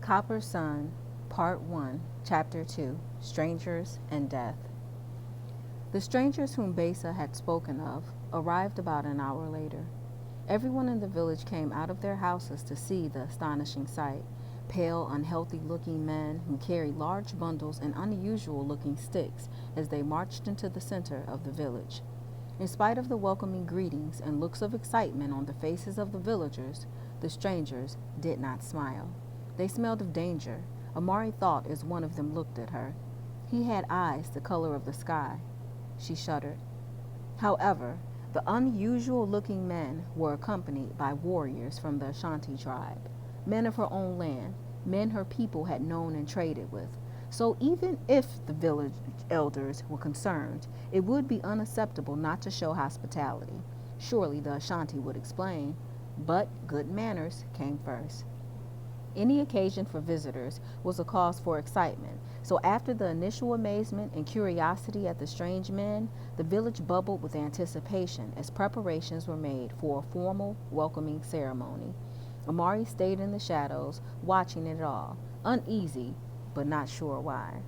Copper's Son, Part 1, Chapter 2, Strangers and Death. The strangers whom Besa had spoken of arrived about an hour later. Everyone in the village came out of their houses to see the astonishing sight. Pale, unhealthy-looking men who carried large bundles and unusual-looking sticks as they marched into the center of the village. In spite of the welcoming greetings and looks of excitement on the faces of the villagers, the strangers did not smile. They smelled of danger, Amari thought as one of them looked at her. He had eyes the color of the sky. She shuddered. However, the unusual-looking men were accompanied by warriors from the Chpt tribe, men of her own land, men her people had known and traded with. So even if the village elders were concerned, it would be unacceptable not to show hospitality. Surely the Ashanti would explain, but good manners came first. Any occasion for visitors was a cause for excitement, so after the initial amazement and curiosity at the strange men, the village bubbled with anticipation as preparations were made for a formal welcoming ceremony. Amari stayed in the shadows, watching it all, uneasy, but not sure why.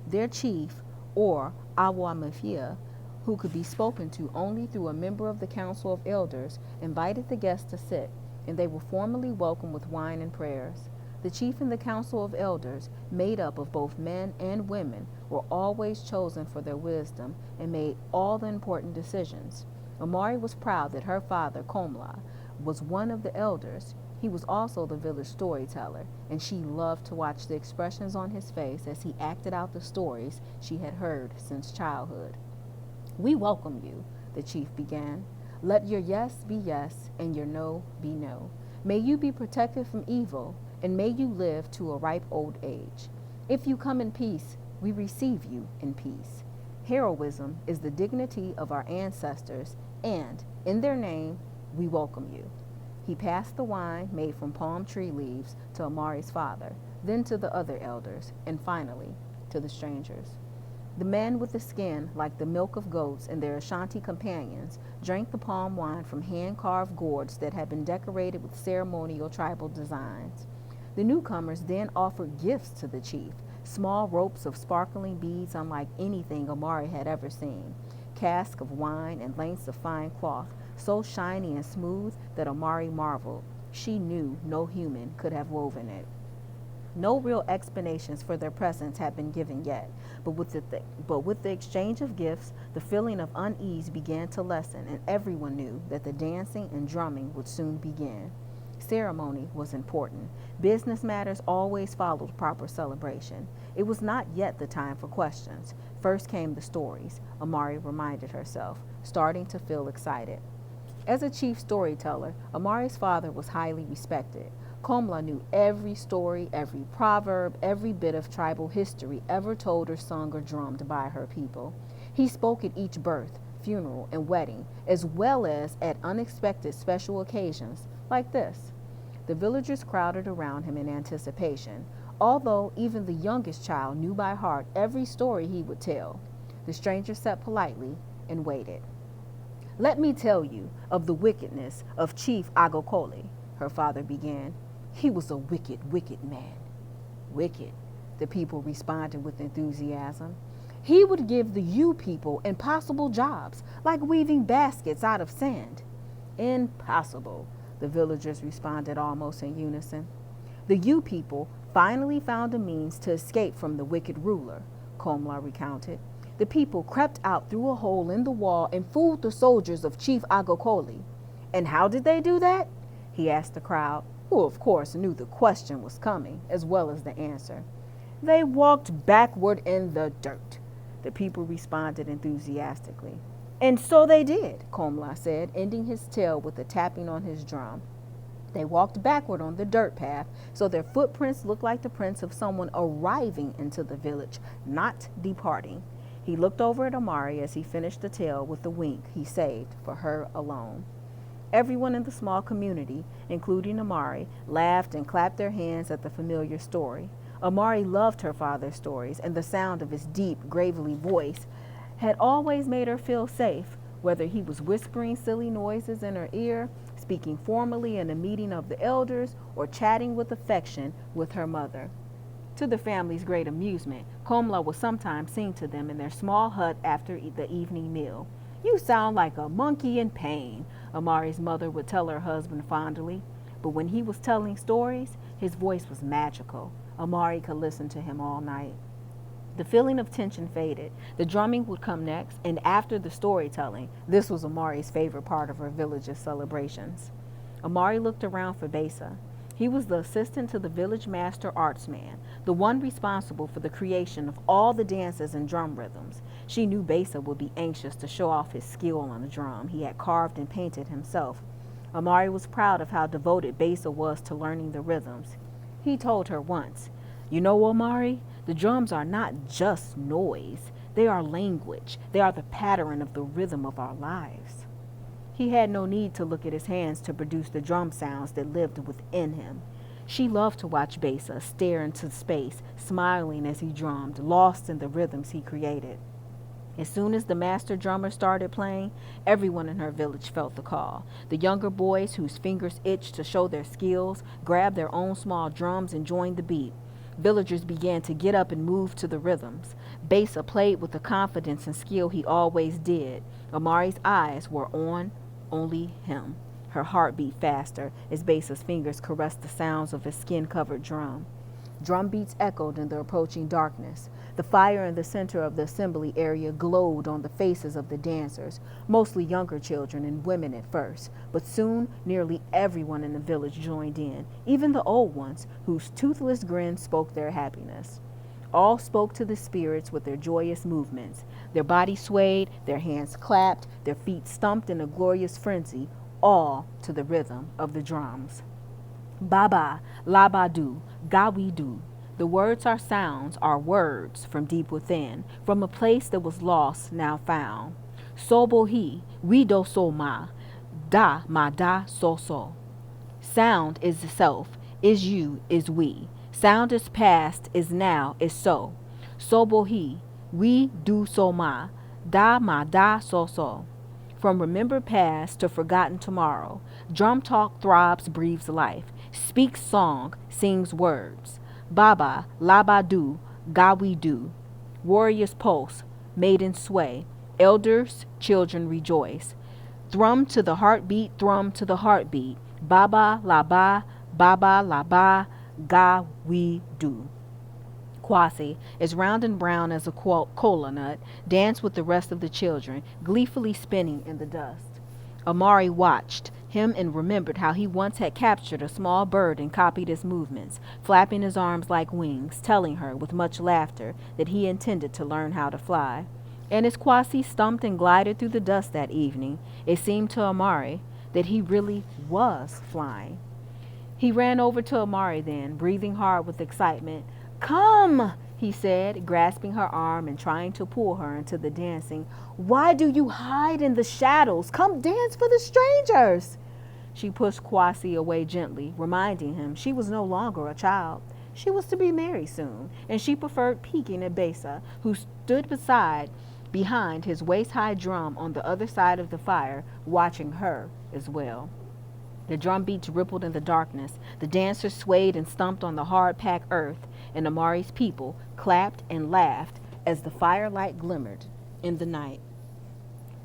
Their chief, or Awamafia, who could be spoken to only through a member of the Council of Elders, invited the guests to sit, and they were formally welcomed with wine and prayers. The chief and the Council of Elders, made up of both men and women, were always chosen for their wisdom and made all the important decisions. Amari was proud that her father, Komla, was one of the elders. He was also the village storyteller, and she loved to watch the expressions on his face as he acted out the stories she had heard since childhood. "We welcome you," the chief began. "Let your yes be yes and your no be no. May you be protected from evil, and may you live to a ripe old age. If you come in peace, we receive you in peace. Heroism is the dignity of our ancestors, and in their name, we welcome you." He passed the wine made from palm tree leaves to Amari's father, then to the other elders, and finally to the strangers. The men with the skin like the milk of goats and their Ashanti companions drank the palm wine from hand-carved gourds that had been decorated with ceremonial tribal designs. The newcomers then offered gifts to the chief, small ropes of sparkling beads unlike anything Amari had ever seen, casks of wine and lengths of fine cloth, so shiny and smooth that Amari marveled. She knew no human could have woven it. No real explanations for their presence had been given yet, but with the exchange of gifts, the feeling of unease began to lessen, and everyone knew that the dancing and drumming would soon begin. Ceremony was important. Business matters always followed proper celebration. It was not yet the time for questions. First came the stories, Amari reminded herself, starting to feel excited. As a chief storyteller, Amari's father was highly respected. Komla knew every story, every proverb, every bit of tribal history ever told or sung or drummed by her people. He spoke at each birth, funeral, and wedding, as well as at unexpected special occasions like this. The villagers crowded around him in anticipation, although even the youngest child knew by heart every story he would tell. The stranger sat politely and waited. "Let me tell you of the wickedness of Chief Agokoli," her father began. "He was a wicked, wicked man." "Wicked," the people responded with enthusiasm. "He would give the you people impossible jobs, like weaving baskets out of sand." "Impossible," the villagers responded almost in unison. "The you people finally found a means to escape from the wicked ruler," Komla recounted. "The people crept out through a hole in the wall and fooled the soldiers of Chief Agokoli." "And how did they do that?" he asked the crowd, who of course knew the question was coming, as well as the answer. "They walked backward in the dirt," the people responded enthusiastically. "And so they did," Komla said, ending his tale with a tapping on his drum. "They walked backward on the dirt path, so their footprints looked like the prints of someone arriving into the village, not departing." He looked over at Amari as he finished the tale with the wink he saved for her alone. Everyone in the small community, including Amari, laughed and clapped their hands at the familiar story. Amari loved her father's stories, and the sound of his deep, gravelly voice had always made her feel safe, whether he was whispering silly noises in her ear, speaking formally in a meeting of the elders, or chatting with affection with her mother. To the family's great amusement, Komla would sometimes sing to them in their small hut after the evening meal. "You sound like a monkey in pain," Amari's mother would tell her husband fondly. But when he was telling stories, his voice was magical. Amari could listen to him all night. The feeling of tension faded. The drumming would come next, and after the storytelling, this was Amari's favorite part of her village's celebrations. Amari looked around for Besa. He was the assistant to the village master artsman, the one responsible for the creation of all the dances and drum rhythms. She knew Besa would be anxious to show off his skill on the drum he had carved and painted himself. Amari was proud of how devoted Besa was to learning the rhythms. He told her once, "You know, Amari, the drums are not just noise. They are language. They are the pattern of the rhythm of our lives." He had no need to look at his hands to produce the drum sounds that lived within him. She loved to watch Besa stare into space, smiling as he drummed, lost in the rhythms he created. As soon as the master drummer started playing, everyone in her village felt the call. The younger boys, whose fingers itched to show their skills, grabbed their own small drums and joined the beat. Villagers began to get up and move to the rhythms. Besa played with the confidence and skill he always did. Amari's eyes were on only him. Her heart beat faster as Besa's fingers caressed the sounds of his skin-covered drum. Drum beats echoed in the approaching darkness. The fire in the center of the assembly area glowed on the faces of the dancers, mostly younger children and women at first, but soon nearly everyone in the village joined in, even the old ones, whose toothless grins spoke their happiness. All spoke to the spirits with their joyous movements. Their bodies swayed, their hands clapped, their feet stumped in a glorious frenzy, all to the rhythm of the drums. Baba, labadu, gawidu. The words are sounds, are words from deep within, from a place that was lost, now found. Sobohi, we do so ma da so. Sound is the self, is you, is we. Sound is past, is now, is so. Sobohi, we do so ma da so. From remembered past to forgotten tomorrow, drum talk throbs, breathes life, speaks song, sings words. Baba, labadu, gawidu. Warriors pulse, maidens sway, elders, children rejoice. Thrum to the heartbeat, thrum to the heartbeat. Baba, laba, gawidu. Kwasi, as round and brown as a cola nut, danced with the rest of the children, gleefully spinning in the dust. Amari watched him and remembered how he once had captured a small bird and copied his movements, flapping his arms like wings, telling her with much laughter that he intended to learn how to fly. And as Kwasi stumped and glided through the dust that evening, it seemed to Amari that he really was flying. He ran over to Amari then, breathing hard with excitement. "Come," he said, grasping her arm and trying to pull her into the dancing. "Why do you hide in the shadows? Come dance for the strangers." She pushed Kwasi away gently, reminding him she was no longer a child. She was to be married soon, and she preferred peeking at Besa, who stood behind his waist-high drum on the other side of the fire, watching her as well. The drum beats rippled in the darkness. The dancers swayed and stumped on the hard-packed earth, and Amari's people clapped and laughed as the firelight glimmered in the night.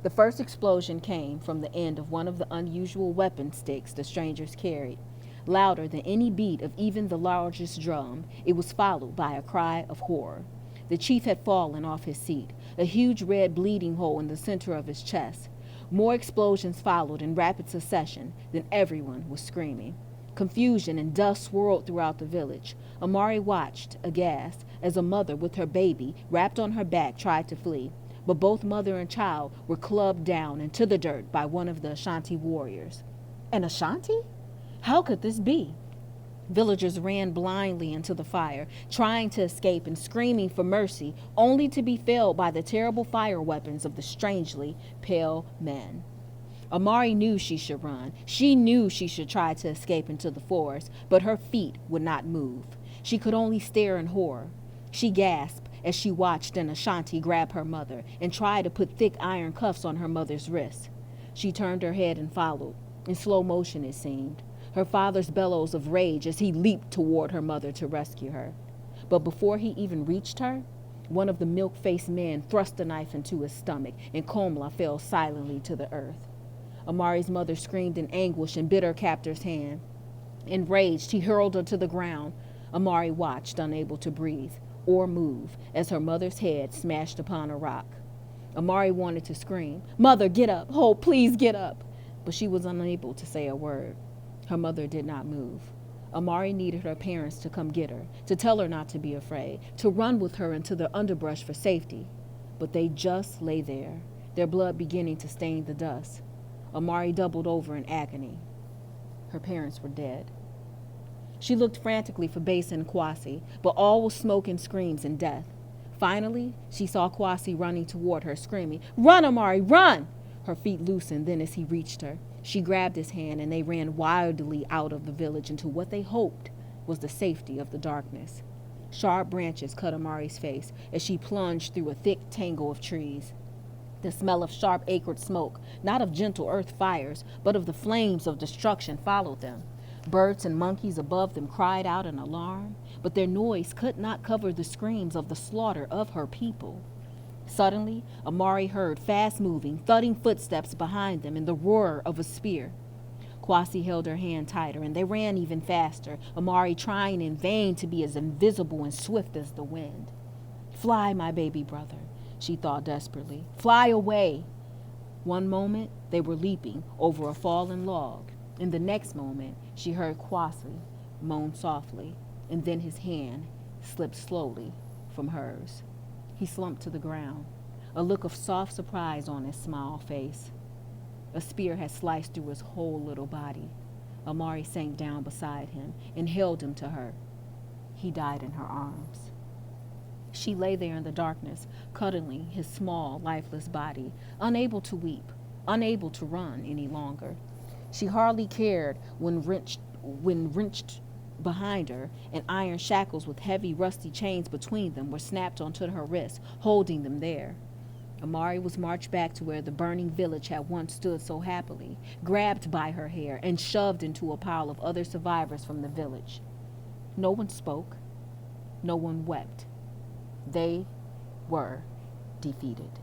The first explosion came from the end of one of the unusual weapon sticks the strangers carried. Louder than any beat of even the largest drum, it was followed by a cry of horror. The chief had fallen off his seat, a huge red bleeding hole in the center of his chest. More explosions followed in rapid succession, then everyone was screaming. Confusion and dust swirled throughout the village. Amari watched, aghast, as a mother with her baby wrapped on her back tried to flee, but both mother and child were clubbed down into the dirt by one of the Ashanti warriors. An Ashanti? How could this be? Villagers ran blindly into the fire, trying to escape and screaming for mercy, only to be felled by the terrible fire weapons of the strangely pale men. Amari knew she should run. She knew she should try to escape into the forest, but her feet would not move. She could only stare in horror. She gasped as she watched an Ashanti grab her mother and try to put thick iron cuffs on her mother's wrists. She turned her head and followed. in slow motion it seemed, her father's bellows of rage as he leaped toward her mother to rescue her. But before he even reached her, one of the milk-faced men thrust a knife into his stomach, and Komla fell silently to the earth. Amari's mother screamed in anguish and bit her captor's hand. Enraged, he hurled her to the ground. Amari watched, unable to breathe or move, as her mother's head smashed upon a rock. Amari wanted to scream, "Mother, get up! Oh, please get up!" But she was unable to say a word. Her mother did not move. Amari needed her parents to come get her, to tell her not to be afraid, to run with her into the underbrush for safety. But they just lay there, their blood beginning to stain the dust. Amari doubled over in agony. Her parents were dead. She looked frantically for Besa and Kwasi, but all was smoke and screams and death. Finally, she saw Kwasi running toward her, screaming, "Run, Amari, run!" Her feet loosened then as he reached her. She grabbed his hand and they ran wildly out of the village into what they hoped was the safety of the darkness. Sharp branches cut Amari's face as she plunged through a thick tangle of trees. The smell of sharp acrid smoke, not of gentle earth fires, but of the flames of destruction followed them. Birds and monkeys above them cried out in alarm, but their noise could not cover the screams of the slaughter of her people. Suddenly, Amari heard fast-moving, thudding footsteps behind them and the roar of a spear. Kwasi held her hand tighter, and they ran even faster, Amari trying in vain to be as invisible and swift as the wind. "Fly, my baby brother," she thought desperately. "Fly away." One moment, they were leaping over a fallen log. In the next moment, she heard Kwasi moan softly, and then his hand slipped slowly from hers. He slumped to the ground, a look of soft surprise on his small face. A spear had sliced through his whole little body. Amari sank down beside him and held him to her. He died in her arms. She lay there in the darkness, cuddling his small, lifeless body, unable to weep, unable to run any longer. She hardly cared when wrenched behind her, and iron shackles with heavy, rusty chains between them were snapped onto her wrists, holding them there. Amari was marched back to where the burning village had once stood so happily, grabbed by her hair and shoved into a pile of other survivors from the village. No one spoke. No one wept. They were defeated.